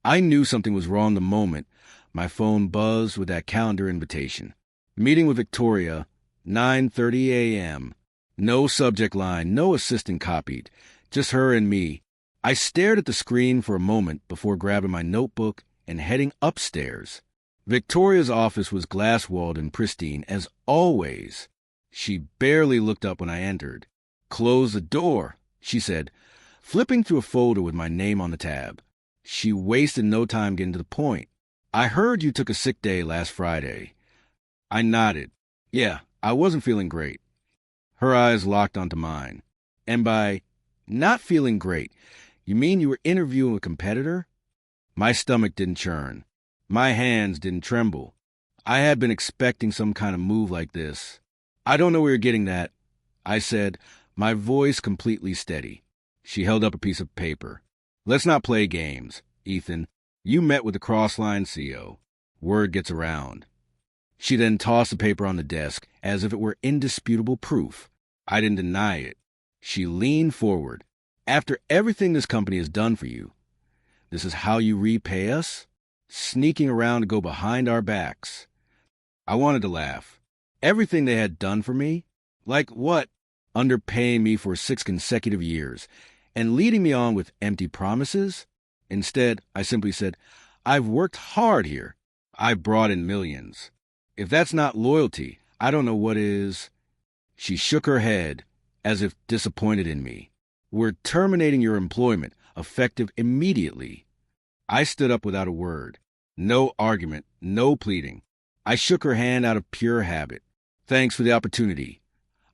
I knew something was wrong the moment my phone buzzed with that calendar invitation. Meeting with Victoria, 9:30 a.m. No subject line, no assistant copied, just her and me. I stared at the screen for a moment before grabbing my notebook and heading upstairs. Victoria's office was glass-walled and pristine, as always. She barely looked up when I entered. "Close the door," she said, flipping through a folder with my name on the tab. She wasted no time getting to the point. "I heard you took a sick day last Friday." I nodded. Yeah, I wasn't feeling great. Her eyes locked onto mine. "And by not feeling great, you mean you were interviewing a competitor?" My stomach didn't churn. My hands didn't tremble. I had been expecting some kind of move like this. "I don't know where you're getting that," I said, my voice completely steady. She held up a piece of paper. "Let's not play games, Ethan. You met with the Crossline CEO. Word gets around." She then tossed the paper on the desk as if it were indisputable proof. I didn't deny it. She leaned forward. "After everything this company has done for you, this is how you repay us? Sneaking around to go behind our backs." I wanted to laugh. Everything they had done for me? Like what? Underpaying me for 6 consecutive years and leading me on with empty promises? Instead, I simply said, "I've worked hard here. I've brought in millions. If that's not loyalty, I don't know what is." She shook her head, as if disappointed in me. "We're terminating your employment, effective immediately." I stood up without a word. No argument, no pleading. I shook her hand out of pure habit. "Thanks for the opportunity,"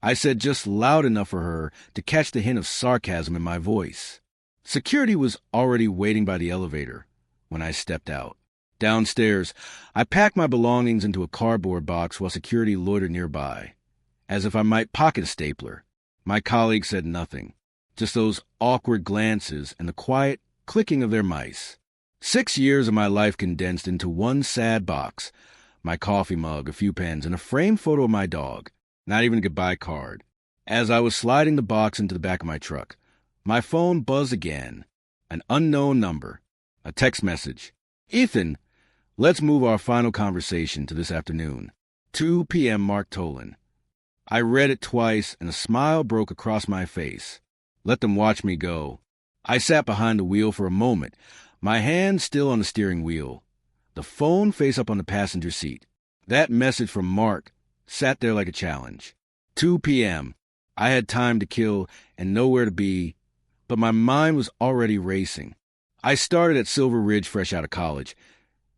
I said, just loud enough for her to catch the hint of sarcasm in my voice. Security was already waiting by the elevator when I stepped out. Downstairs, I packed my belongings into a cardboard box while security loitered nearby, as if I might pocket a stapler. My colleagues said nothing, just those awkward glances and the quiet clicking of their mice. 6 years of my life condensed into one sad box. My coffee mug, a few pens, and a framed photo of my dog. Not even a goodbye card. As I was sliding the box into the back of my truck, my phone buzzed again. An unknown number. A text message. "Ethan, let's move our final conversation to this afternoon. 2 p.m. Mark Tolan." I read it twice, and a smile broke across my face. Let them watch me go. I sat behind the wheel for a moment, my hand still on the steering wheel. The phone face up on the passenger seat. That message from Mark sat there like a challenge. 2 p.m. I had time to kill and nowhere to be, but my mind was already racing. I started at Silver Ridge fresh out of college,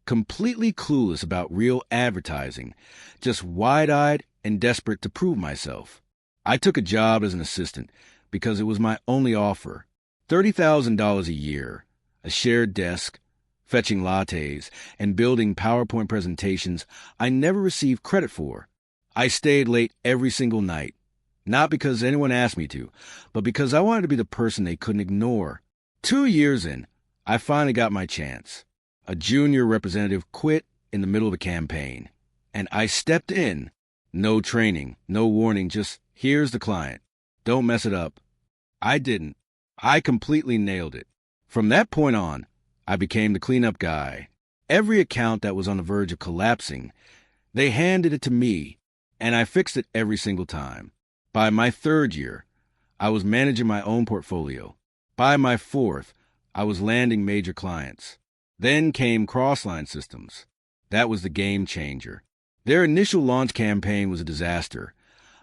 completely clueless about real advertising, just wide-eyed and desperate to prove myself. I took a job as an assistant because it was my only offer. $30,000 a year, a shared desk, fetching lattes, and building PowerPoint presentations I never received credit for. I stayed late every single night, not because anyone asked me to, but because I wanted to be the person they couldn't ignore. 2 years in, I finally got my chance. A junior representative quit in the middle of a campaign, and I stepped in. No training, no warning, just here's the client. Don't mess it up. I didn't. I completely nailed it. From that point on, I became the cleanup guy. Every account that was on the verge of collapsing, they handed it to me, and I fixed it every single time. By my 3rd year, I was managing my own portfolio. By my 4th, I was landing major clients. Then came Crossline Systems. That was the game changer. Their initial launch campaign was a disaster.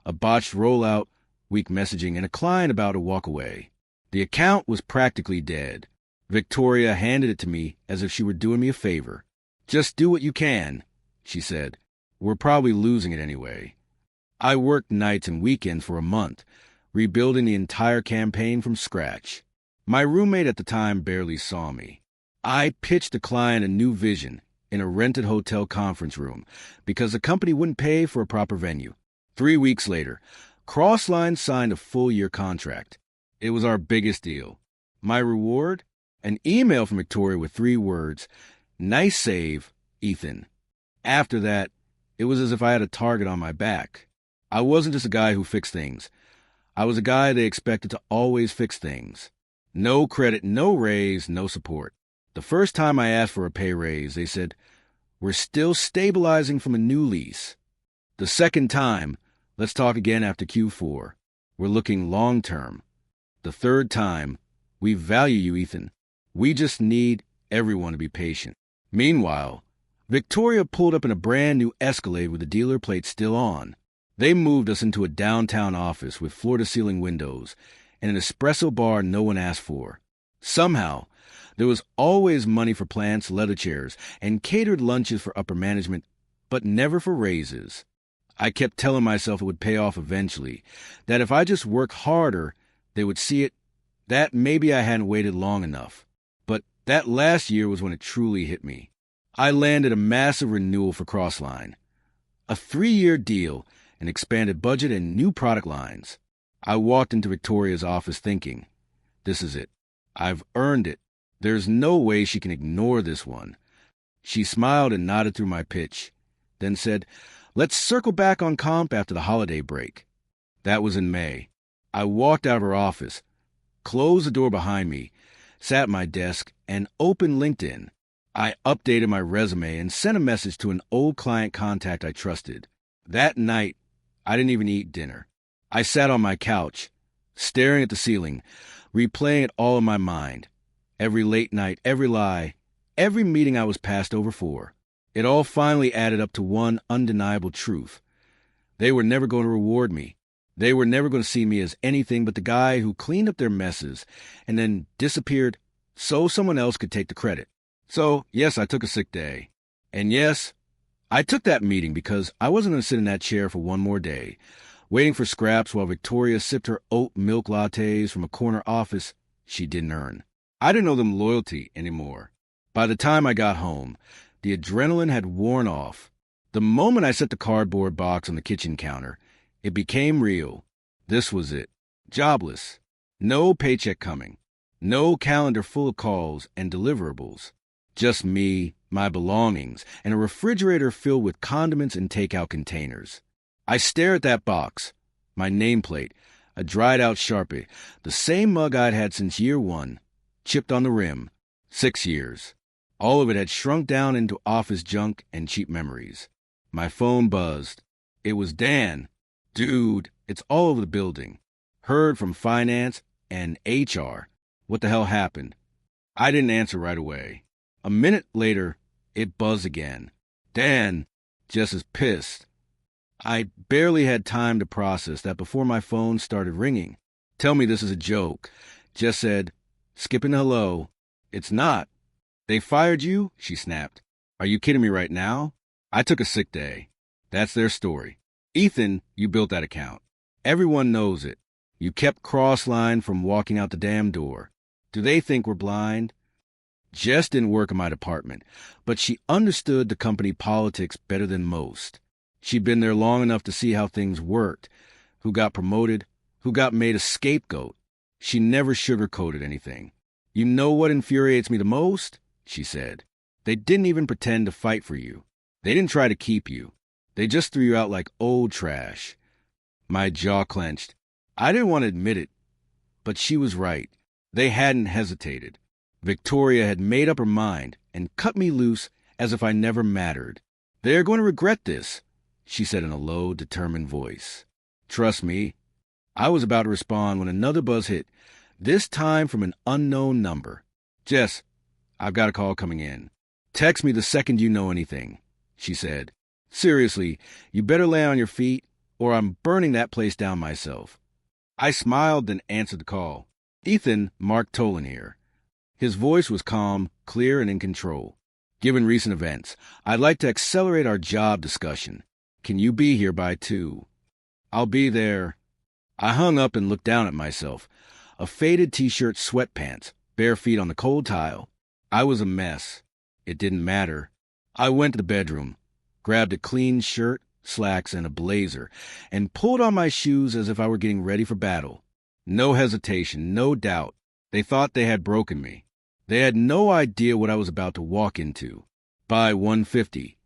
A botched rollout, weak messaging, and a client about to walk away. The account was practically dead. Victoria handed it to me as if she were doing me a favor. "Just do what you can," she said. "We're probably losing it anyway." I worked nights and weekends for a month, rebuilding the entire campaign from scratch. My roommate at the time barely saw me. I pitched the client a new vision in a rented hotel conference room because the company wouldn't pay for a proper venue. 3 weeks later, Crossline signed a full-year contract. It was our biggest deal. My reward? An email from Victoria with 3 words, "Nice save, Ethan." After that, it was as if I had a target on my back. I wasn't just a guy who fixed things. I was a guy they expected to always fix things. No credit, no raise, no support. The first time I asked for a pay raise, they said, "We're still stabilizing from a new lease." The second time, "Let's talk again after Q4. We're looking long-term." The third time, "We value you, Ethan. We just need everyone to be patient." Meanwhile, Victoria pulled up in a brand new Escalade with the dealer plate still on. They moved us into a downtown office with floor-to-ceiling windows and an espresso bar no one asked for. Somehow, there was always money for plants, leather chairs, and catered lunches for upper management, but never for raises. I kept telling myself it would pay off eventually, that if I just worked harder, they would see it, that maybe I hadn't waited long enough. But that last year was when it truly hit me. I landed a massive renewal for Crossline. A 3-year deal, an expanded budget, and new product lines. I walked into Victoria's office thinking, this is it. I've earned it. There's no way she can ignore this one. She smiled and nodded through my pitch, then said, "Let's circle back on comp after the holiday break." That was in May. I walked out of her office, closed the door behind me, sat at my desk, and opened LinkedIn. I updated my resume and sent a message to an old client contact I trusted. That night, I didn't even eat dinner. I sat on my couch, staring at the ceiling, replaying it all in my mind. Every late night, every lie, every meeting I was passed over for. It all finally added up to one undeniable truth. They were never going to reward me. They were never going to see me as anything but the guy who cleaned up their messes and then disappeared so someone else could take the credit. So, yes, I took a sick day. And yes, I took that meeting because I wasn't going to sit in that chair for one more day, waiting for scraps while Victoria sipped her oat milk lattes from a corner office she didn't earn. I didn't owe them loyalty anymore. By the time I got home, the adrenaline had worn off. The moment I set the cardboard box on the kitchen counter, it became real. This was it. Jobless. No paycheck coming. No calendar full of calls and deliverables. Just me, my belongings, and a refrigerator filled with condiments and takeout containers. I stare at that box, my nameplate, a dried-out Sharpie, the same mug I'd had since year 1, chipped on the rim, 6 years. All of it had shrunk down into office junk and cheap memories. My phone buzzed. It was Dan. "Dude, it's all over the building. Heard from finance and HR. What the hell happened?" I didn't answer right away. A minute later, it buzzed again. "Dan," just as pissed. I barely had time to process that before my phone started ringing. "Tell me this is a joke." Jess said, skipping hello. "It's not." "They fired you?" she snapped. "Are you kidding me right now?" I took a sick day. That's their story. "Ethan, you built that account. Everyone knows it. You kept Crossline from walking out the damn door. Do they think we're blind?" Jess didn't work in my department, but she understood the company politics better than most. She'd been there long enough to see how things worked, who got promoted, who got made a scapegoat. She never sugarcoated anything. "You know what infuriates me the most?" she said. "They didn't even pretend to fight for you. They didn't try to keep you. They just threw you out like old trash." My jaw clenched. I didn't want to admit it, but she was right. They hadn't hesitated. Victoria had made up her mind and cut me loose as if I never mattered. "They're going to regret this," she said in a low, determined voice. "Trust me." I was about to respond when another buzz hit, this time from an unknown number. "Jess, I've got a call coming in. Text me the second you know anything," she said. "Seriously, you better lay on your feet, or I'm burning that place down myself." I smiled, then answered the call. "Ethan, Mark Tolan here." His voice was calm, clear, and in control. "Given recent events, I'd like to accelerate our job discussion. Can you be here by 2? "I'll be there." I hung up and looked down at myself. A faded t-shirt, sweatpants, bare feet on the cold tile. I was a mess. It didn't matter. I went to the bedroom, grabbed a clean shirt, slacks, and a blazer, and pulled on my shoes as if I were getting ready for battle. No hesitation, no doubt. They thought they had broken me. They had no idea what I was about to walk into. By 1:50,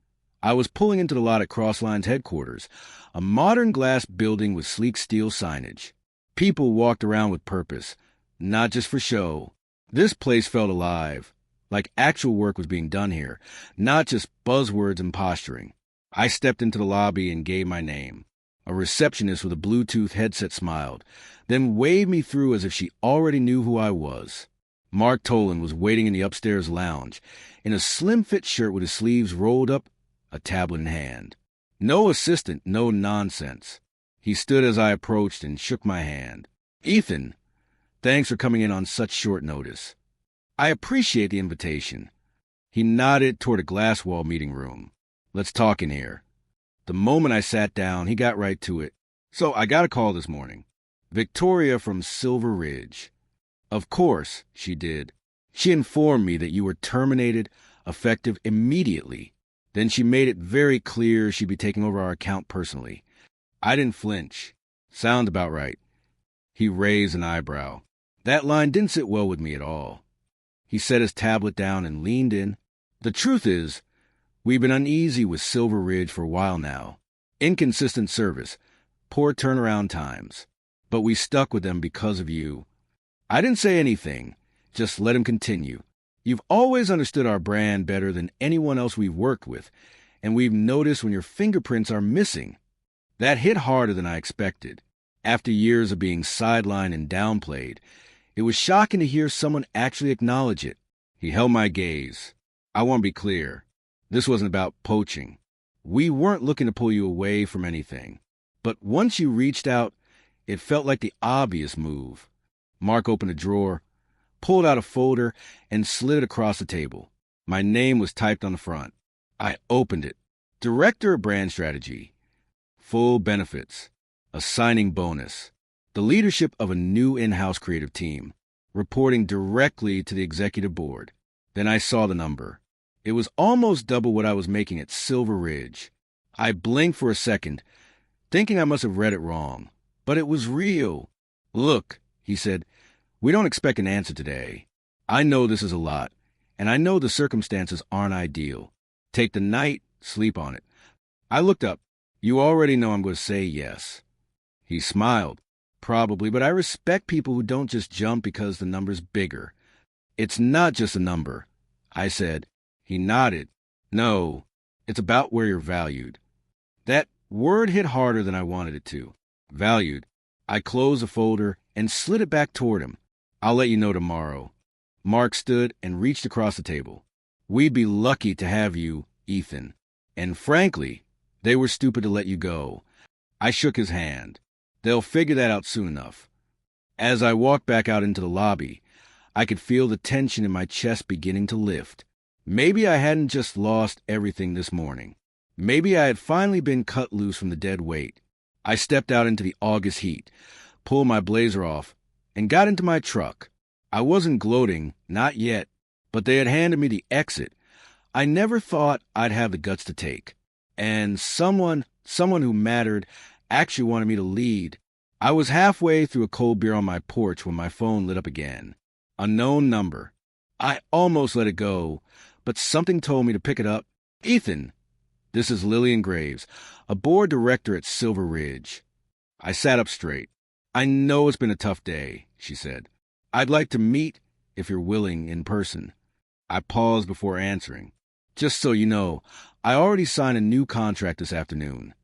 I was pulling into the lot at Crossline's headquarters, a modern glass building with sleek steel signage. People walked around with purpose, not just for show. This place felt alive, like actual work was being done here, not just buzzwords and posturing. I stepped into the lobby and gave my name. A receptionist with a Bluetooth headset smiled, then waved me through as if she already knew who I was. Mark Tolan was waiting in the upstairs lounge, in a slim-fit shirt with his sleeves rolled up, a tablet in hand. No assistant, no nonsense. He stood as I approached and shook my hand. "Ethan, thanks for coming in on such short notice. I appreciate the invitation." He nodded toward a glass wall meeting room. "Let's talk in here." The moment I sat down, he got right to it. "So I got a call this morning. Victoria from Silver Ridge." "Of course," she did. "She informed me that you were terminated, effective immediately. Then she made it very clear she'd be taking over our account personally." I didn't flinch. "Sound about right." He raised an eyebrow. That line didn't sit well with me at all. He set his tablet down and leaned in. "The truth is, we've been uneasy with Silver Ridge for a while now. Inconsistent service, poor turnaround times. But we stuck with them because of you." I didn't say anything, just let him continue. "You've always understood our brand better than anyone else we've worked with, and we've noticed when your fingerprints are missing." That hit harder than I expected. After years of being sidelined and downplayed, it was shocking to hear someone actually acknowledge it. He held my gaze. "I want to be clear. This wasn't about poaching. We weren't looking to pull you away from anything. But once you reached out, it felt like the obvious move." Mark opened a drawer, pulled out a folder, and slid it across the table. My name was typed on the front. I opened it. Director of Brand Strategy. Full benefits. A signing bonus. The leadership of a new in-house creative team. Reporting directly to the executive board. Then I saw the number. It was almost double what I was making at Silver Ridge. I blinked for a second, thinking I must have read it wrong. But it was real. "Look," he said, "we don't expect an answer today. I know this is a lot, and I know the circumstances aren't ideal. Take the night, sleep on it." I looked up. "You already know I'm going to say yes." He smiled. "Probably, but I respect people who don't just jump because the number's bigger." "It's not just a number," I said. He nodded. "No, it's about where you're valued." That word hit harder than I wanted it to. Valued. I closed the folder and slid it back toward him. "I'll let you know tomorrow." Mark stood and reached across the table. "We'd be lucky to have you, Ethan. And frankly, they were stupid to let you go." I shook his hand. "They'll figure that out soon enough." As I walked back out into the lobby, I could feel the tension in my chest beginning to lift. Maybe I hadn't just lost everything this morning. Maybe I had finally been cut loose from the dead weight. I stepped out into the August heat, pulled my blazer off, and got into my truck. I wasn't gloating, not yet, but they had handed me the exit I never thought I'd have the guts to take. And someone who mattered, actually wanted me to lead. I was halfway through a cold beer on my porch when my phone lit up again. Unknown number. I almost let it go, but something told me to pick it up. "Ethan, this is Lillian Graves, a board director at Silver Ridge." I sat up straight. "I know it's been a tough day," she said. "I'd like to meet, if you're willing, in person." I paused before answering. "Just so you know, I already signed a new contract this afternoon."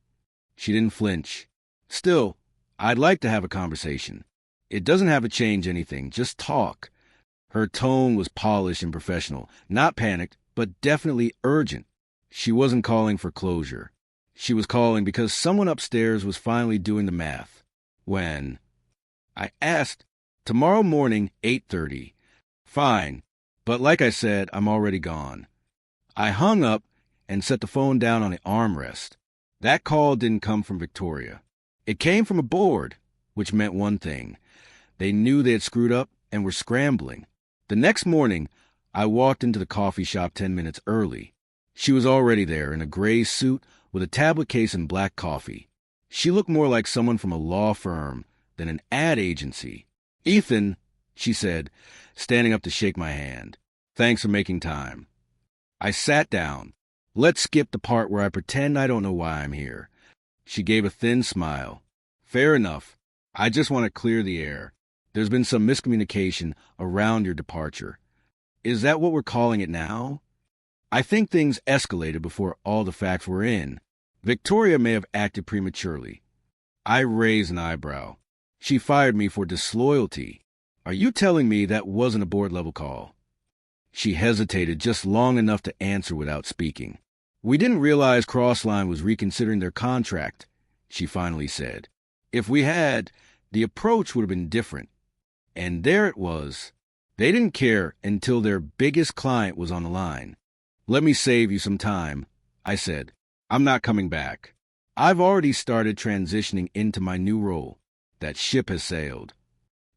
She didn't flinch. "Still, I'd like to have a conversation. It doesn't have to change anything, just talk." Her tone was polished and professional, not panicked, but definitely urgent. She wasn't calling for closure. She was calling because someone upstairs was finally doing the math. "When?" I asked. "Tomorrow morning, 8:30. "Fine, but like I said, I'm already gone." I hung up and set the phone down on the armrest. That call didn't come from Victoria. It came from a board, which meant one thing. They knew they had screwed up and were scrambling. The next morning, I walked into the coffee shop 10 minutes early. She was already there in a gray suit with a tablet case and black coffee. She looked more like someone from a law firm than an ad agency. "Ethan," she said, standing up to shake my hand. "Thanks for making time." I sat down. "Let's skip the part where I pretend I don't know why I'm here." She gave a thin smile. "Fair enough. I just want to clear the air. There's been some miscommunication around your departure." Is that what we're calling it now? I think things escalated before all the facts were in. Victoria may have acted prematurely. I raised an eyebrow. She fired me for disloyalty. Are you telling me that wasn't a board-level call? She hesitated just long enough to answer without speaking. We didn't realize Crossline was reconsidering their contract, she finally said. If we had, the approach would have been different. And there it was. They didn't care until their biggest client was on the line. Let me save you some time, I said. I'm not coming back. I've already started transitioning into my new role. That ship has sailed.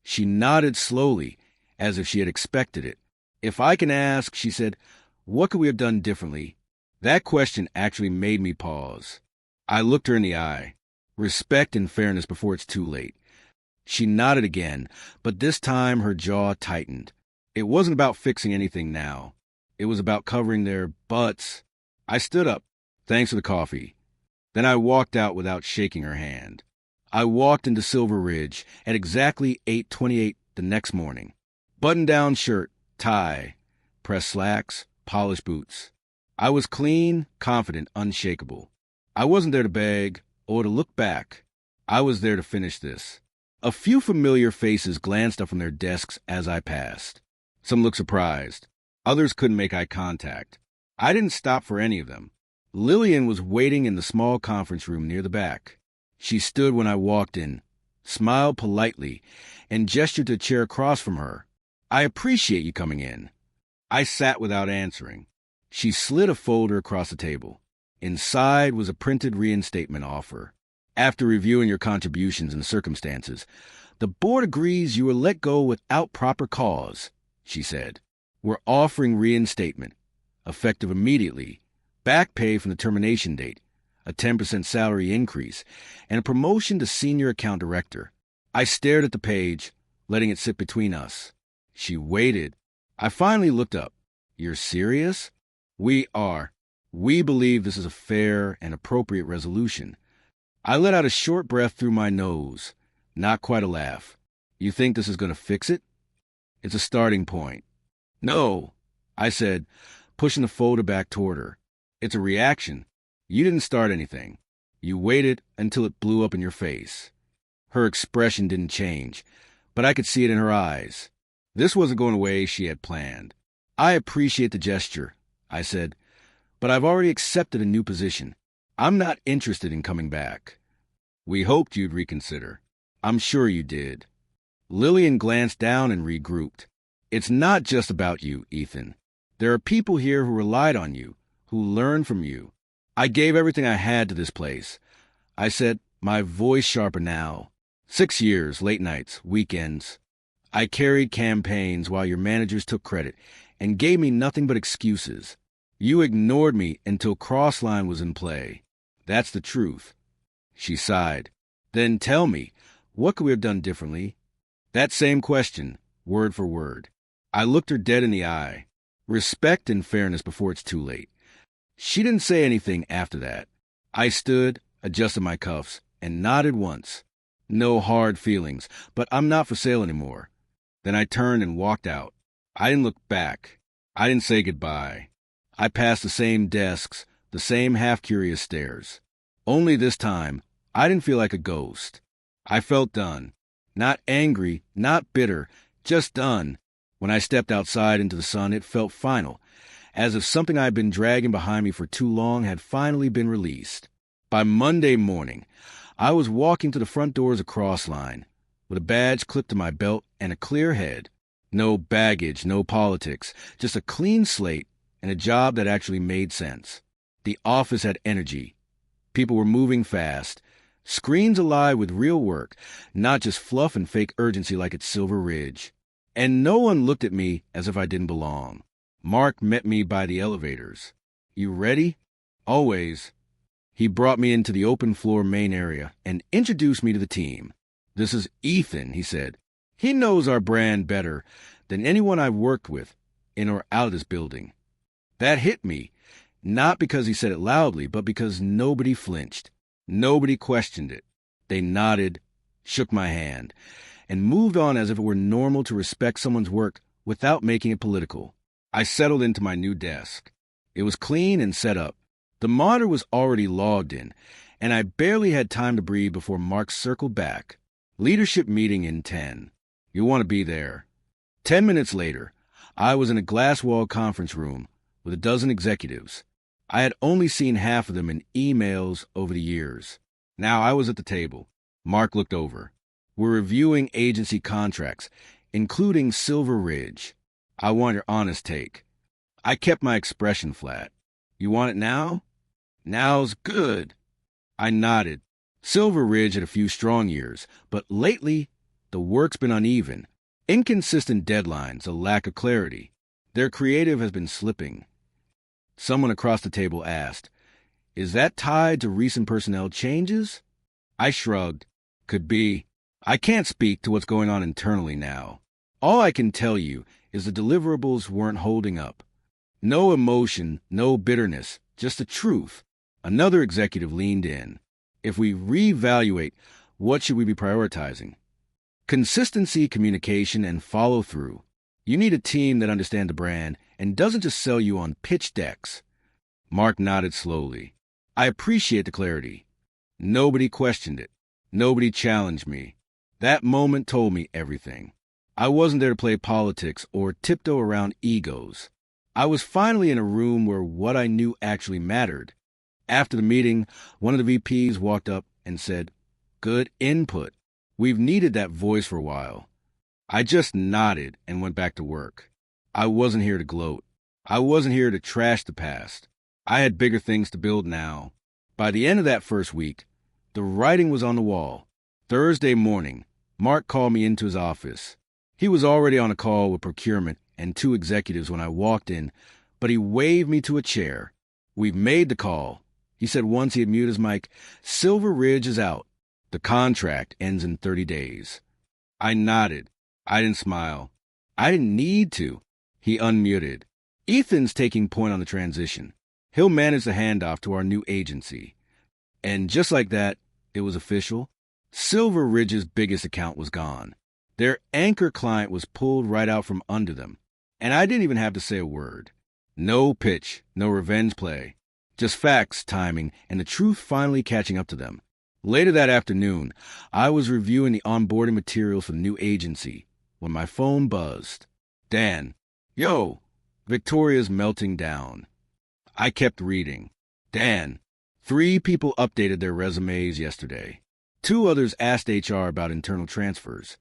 She nodded slowly, as if she had expected it. If I can ask, she said, what could we have done differently? That question actually made me pause. I looked her in the eye. Respect and fairness before it's too late. She nodded again, but this time her jaw tightened. It wasn't about fixing anything now. It was about covering their butts. I stood up. Thanks for the coffee. Then I walked out without shaking her hand. I walked into Silver Ridge at exactly 8:28 the next morning. Button-down shirt, tie, pressed slacks, polished boots. I was clean, confident, unshakable. I wasn't there to beg or to look back. I was there to finish this. A few familiar faces glanced up from their desks as I passed. Some looked surprised. Others couldn't make eye contact. I didn't stop for any of them. Lillian was waiting in the small conference room near the back. She stood when I walked in, smiled politely, and gestured to a chair across from her. I appreciate you coming in. I sat without answering. She slid a folder across the table. Inside was a printed reinstatement offer. After reviewing your contributions and circumstances, the board agrees you were let go without proper cause, she said. We're offering reinstatement, effective immediately, back pay from the termination date, a 10% salary increase, and a promotion to senior account director. I stared at the page, letting it sit between us. She waited. I finally looked up. You're serious? We are. We believe this is a fair and appropriate resolution. I let out a short breath through my nose. Not quite a laugh. You think this is going to fix it? It's a starting point. No, I said, pushing the folder back toward her. It's a reaction. You didn't start anything. You waited until it blew up in your face. Her expression didn't change, but I could see it in her eyes. This wasn't going the way she had planned. I appreciate the gesture, I said, but I've already accepted a new position. I'm not interested in coming back. We hoped you'd reconsider. I'm sure you did. Lillian glanced down and regrouped. It's not just about you, Ethan. There are people here who relied on you, who learned from you. I gave everything I had to this place. I said, my voice sharper now. 6 years, late nights, weekends. I carried campaigns while your managers took credit and gave me nothing but excuses. You ignored me until Crossline was in play. That's the truth. She sighed. Then tell me, what could we have done differently? That same question, word for word. I looked her dead in the eye. Respect and fairness before it's too late. She didn't say anything after that. I stood, adjusted my cuffs, and nodded once. No hard feelings, but I'm not for sale anymore. Then I turned and walked out. I didn't look back. I didn't say goodbye. I passed the same desks, the same half-curious stares. Only this time, I didn't feel like a ghost. I felt done. Not angry, not bitter, just done. When I stepped outside into the sun, it felt final, as if something I had been dragging behind me for too long had finally been released. By Monday morning, I was walking to the front doors of Crossline, with a badge clipped to my belt and a clear head. No baggage, no politics, just a clean slate and a job that actually made sense. The office had energy. People were moving fast. Screens alive with real work, not just fluff and fake urgency like at Silver Ridge. And no one looked at me as if I didn't belong. Mark met me by the elevators. You ready? Always. He brought me into the open floor main area and introduced me to the team. This is Ethan, he said. He knows our brand better than anyone I've worked with in or out of this building. That hit me, not because he said it loudly, but because nobody flinched. Nobody questioned it. They nodded, shook my hand, and moved on as if it were normal to respect someone's work without making it political. I settled into my new desk. It was clean and set up. The monitor was already logged in, and I barely had time to breathe before Mark circled back. Leadership meeting in 10. You want to be there. 10 minutes later, I was in a glass-walled conference room with a dozen executives. I had only seen half of them in emails over the years. Now I was at the table. Mark looked over. We're reviewing agency contracts, including Silver Ridge. I want your honest take. I kept my expression flat. You want it now? Now's good. I nodded. Silver Ridge had a few strong years, but lately, the work's been uneven. Inconsistent deadlines, a lack of clarity. Their creative has been slipping. Someone across the table asked, "Is that tied to recent personnel changes?" I shrugged. Could be. I can't speak to what's going on internally now. All I can tell you is the deliverables weren't holding up. No emotion, no bitterness, just the truth. Another executive leaned in. If we reevaluate, what should we be prioritizing? Consistency, communication, and follow-through. You need a team that understands the brand and doesn't just sell you on pitch decks. Mark nodded slowly. I appreciate the clarity. Nobody questioned it. Nobody challenged me. That moment told me everything. I wasn't there to play politics or tiptoe around egos. I was finally in a room where what I knew actually mattered. After the meeting, one of the VPs walked up and said, "Good input. We've needed that voice for a while." I just nodded and went back to work. I wasn't here to gloat. I wasn't here to trash the past. I had bigger things to build now. By the end of that first week, the writing was on the wall. Thursday morning, Mark called me into his office. He was already on a call with procurement and two executives when I walked in, but he waved me to a chair. "We've made the call," he said once he had muted his mic. "Silver Ridge is out. The contract ends in 30 days. I nodded. I didn't smile. I didn't need to. He unmuted. "Ethan's taking point on the transition. He'll manage the handoff to our new agency." And just like that, it was official. Silver Ridge's biggest account was gone. Their anchor client was pulled right out from under them. And I didn't even have to say a word. No pitch, no revenge play. Just facts, timing, and the truth finally catching up to them. Later that afternoon, I was reviewing the onboarding materials for the new agency when my phone buzzed. "Dan." "Yo." Victoria's melting down. I kept reading. "Dan." 3 people updated their resumes yesterday. 2 others asked HR about internal transfers.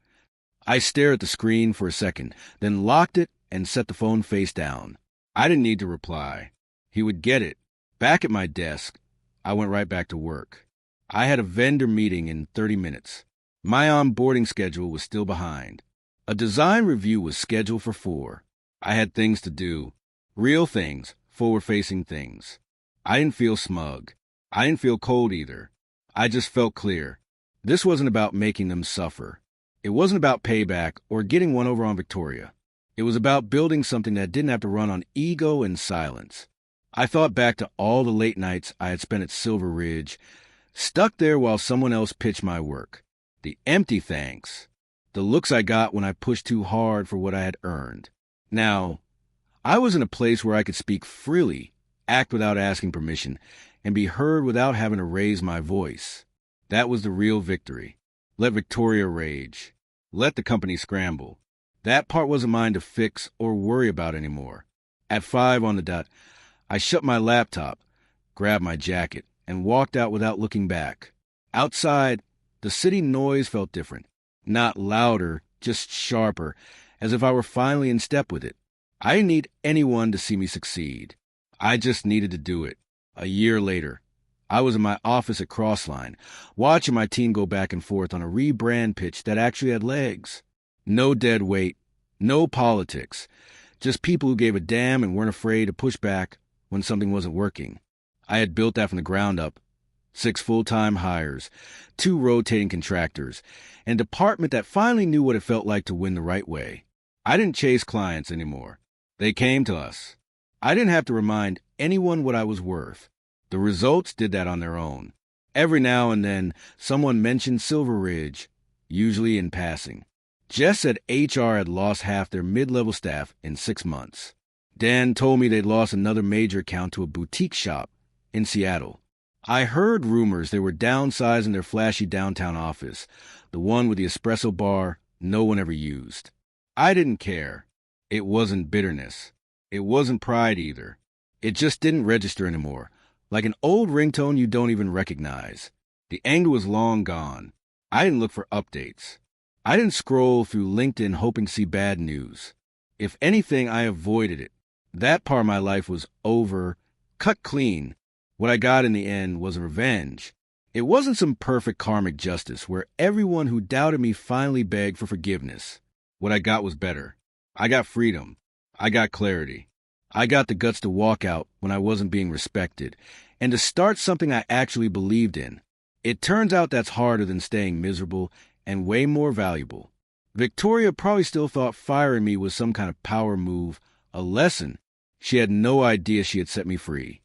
I stared at the screen for a second, then locked it and set the phone face down. I didn't need to reply. He would get it. Back at my desk, I went right back to work. I had a vendor meeting in 30 minutes. My onboarding schedule was still behind. A design review was scheduled for 4. I had things to do. Real things, forward-facing things. I didn't feel smug. I didn't feel cold either. I just felt clear. This wasn't about making them suffer. It wasn't about payback or getting one over on Victoria. It was about building something that didn't have to run on ego and silence. I thought back to all the late nights I had spent at Silver Ridge, stuck there while someone else pitched my work. The empty thanks. The looks I got when I pushed too hard for what I had earned. Now, I was in a place where I could speak freely, act without asking permission, and be heard without having to raise my voice. That was the real victory. Let Victoria rage. Let the company scramble. That part wasn't mine to fix or worry about anymore. At 5 on the dot, I shut my laptop, grabbed my jacket, and walked out without looking back. Outside, the city noise felt different. Not louder, just sharper, as if I were finally in step with it. I didn't need anyone to see me succeed. I just needed to do it. A year later, I was in my office at Crossline, watching my team go back and forth on a rebrand pitch that actually had legs. No dead weight, no politics, just people who gave a damn and weren't afraid to push back when something wasn't working. I had built that from the ground up. 6 full-time hires, 2 rotating contractors, and a department that finally knew what it felt like to win the right way. I didn't chase clients anymore. They came to us. I didn't have to remind anyone what I was worth. The results did that on their own. Every now and then, someone mentioned Silver Ridge, usually in passing. Jess said HR had lost half their mid-level staff in 6 months. Dan told me they'd lost another major account to a boutique shop in Seattle. I heard rumors they were downsizing their flashy downtown office, the one with the espresso bar no one ever used. I didn't care. It wasn't bitterness. It wasn't pride either. It just didn't register anymore, like an old ringtone you don't even recognize. The anger was long gone. I didn't look for updates. I didn't scroll through LinkedIn hoping to see bad news. If anything, I avoided it. That part of my life was over, cut clean. What I got in the end was revenge. It wasn't some perfect karmic justice where everyone who doubted me finally begged for forgiveness. What I got was better. I got freedom. I got clarity. I got the guts to walk out when I wasn't being respected and to start something I actually believed in. It turns out that's harder than staying miserable and way more valuable. Victoria probably still thought firing me was some kind of power move, a lesson. She had no idea she had set me free.